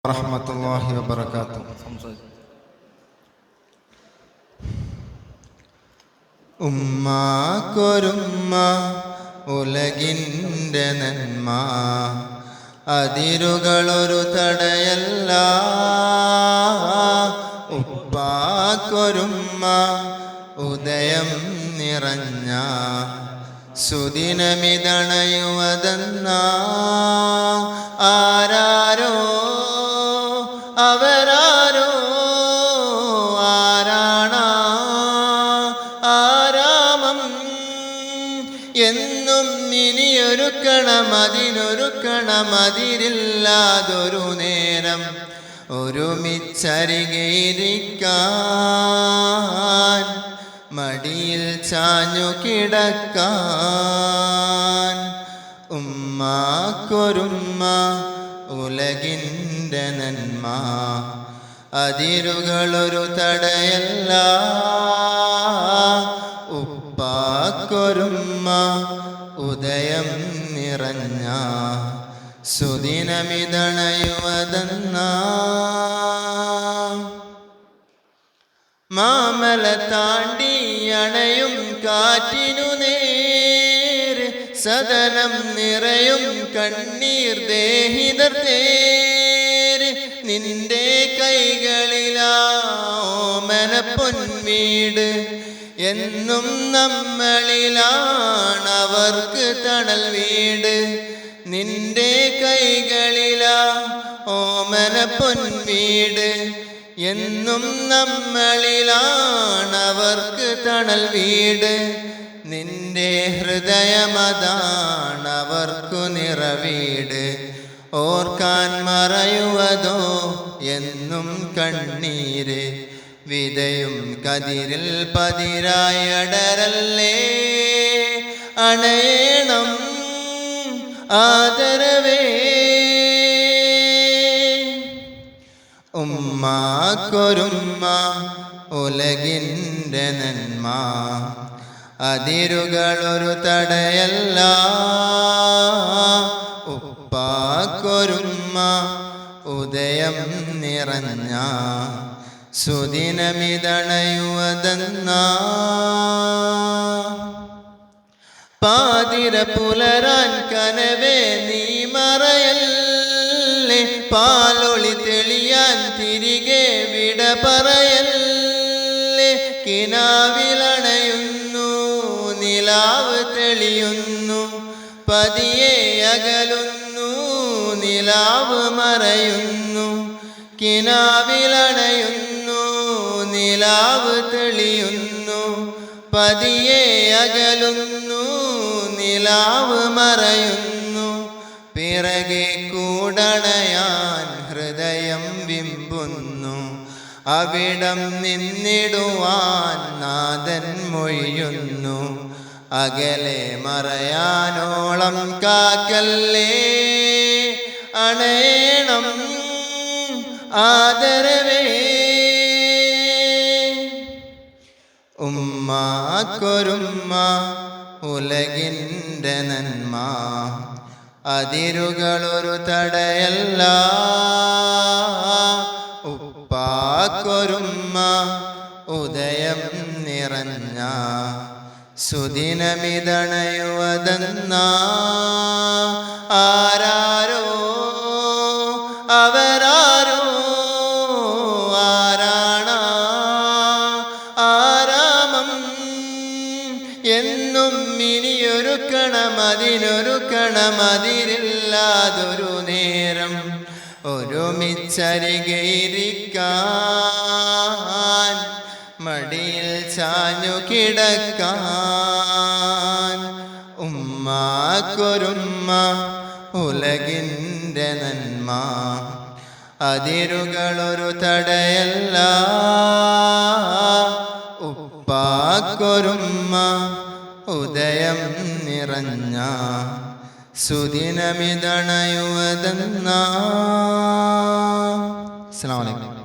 വറഹ്മത്തുള്ളാഹി വബറകാതുഹു. ഉമ്മാക്കൊരുമ്മ ഉലകിൻ്റെ നന്മ, അതിരുകളൊരു തടയല്ല. ഉപ്പാക്കൊരുമ്മ ഉദയം നിറഞ്ഞ സുദിനമിതണയുവതെന്ന ആരാരോ അവരാരോ ആരാണ ആരാമം എന്നും ഇനിയൊരുക്കണം അതിനൊരുക്കണം അതിരില്ലാതൊരു നേരം ഒരുമിച്ചരികെയിരിക്കാൻ മടിയിൽ ചാഞ്ഞു കിടക്കാൻ. ഉമ്മാക്കൊരുമ്മ ഉലകിൻ്റെ നന്മ, അതിരുകളൊരു തടയല്ല. ഉപ്പാക്കൊരുമ്മ ഉദയം നിറഞ്ഞ സുദിനമിതണയുവതെന്ന മാമല താണ്ടി അണയും കാറ്റിനു നേര് സദനം നിറയും കണ്ണീർ ദേഹിതർ തേര്. നിന്റെ കൈകളിലാമന പൊൻവീട്, എന്നും നമ്മളിലാണവർക്ക് തണൽ വീട്. നിന്റെ കൈകളിലാ ഓമന പൊൻവീട്, എന്നും നമ്മളിലാണവർക്ക് തണൽ വീട്. നിന്റെ ഹൃദയമതാണവർക്കു നിറവീട്. ഓർക്കാൻ മറയുവതോ എന്നും കണ്ണീര്, വിതയും കതിരിൽ പതിരായടരല്ലേ. അണയണം ആദരവേ ഉമ്മാക്കൊരുമ്മ ഉലകിൻ്റെ നന്മ, അതിരുകളൊരു തടയല്ല. ഉപ്പാക്കൊരുമ്മ ഉദയം നിറഞ്ഞ സുദിനമിതണയുവതെന്ന പാതിര പുലരാൻ കനവേ നീ മറയല്ലേ. പാലൊളി തെളിയാൻ തിരികെ വിട പറയല്ലേ. കിനാവിലണയുന്നു നിലാവ് തെളിയുന്നു, പതിയെ അകലുന്നു നിലാവ് മറയുന്നു. കിനാവിലണയുന്നു നിലാവ് തെളിയുന്നു, പതിയെ അകലുന്നു നിലാവ് മറയുന്നു. പിറകെ കൂടണയാൻ ഹൃദയം വിമ്പുന്നു, അവിടം നിന്നിടുവാൻ നാഥൻ മൊഴിയുന്നു. അകലെ മറയാനോളം കാക്കല്ലേ. അണയണം ആദരവേ ഉമ്മാക്കൊരുമ്മ ഉലകിൻ്റെ നന്മ, അതിരുകളൊരു തടയല്ല. ഉപ്പാക്കൊരുമ്മ ഉദയം നിറഞ്ഞ സുദിനമിതണയുവതെന്ന ആരാരോ അവരാരോ ആരാണ ആരാമം എന്നും ഇനിയൊരുക്കണം അതിനൊരുക്കണം അതിരില്ലാതൊരു നേരം ഒരുമിച്ചരികെയിരിക്കാൻ മടിയിൽ ചാഞ്ഞു കിടക്കാൻ. ഉമ്മാക്കൊരുമ്മ ഉലകിൻ്റെ നന്മ, അതിരുകളൊരു തടയല്ല. ഉപ്പാക്കൊരുമ്മ ഉദയം നിറഞ്ഞ സുദിനമിതണയുവതെന്ന. അസ്സലാമു അലൈക്കും.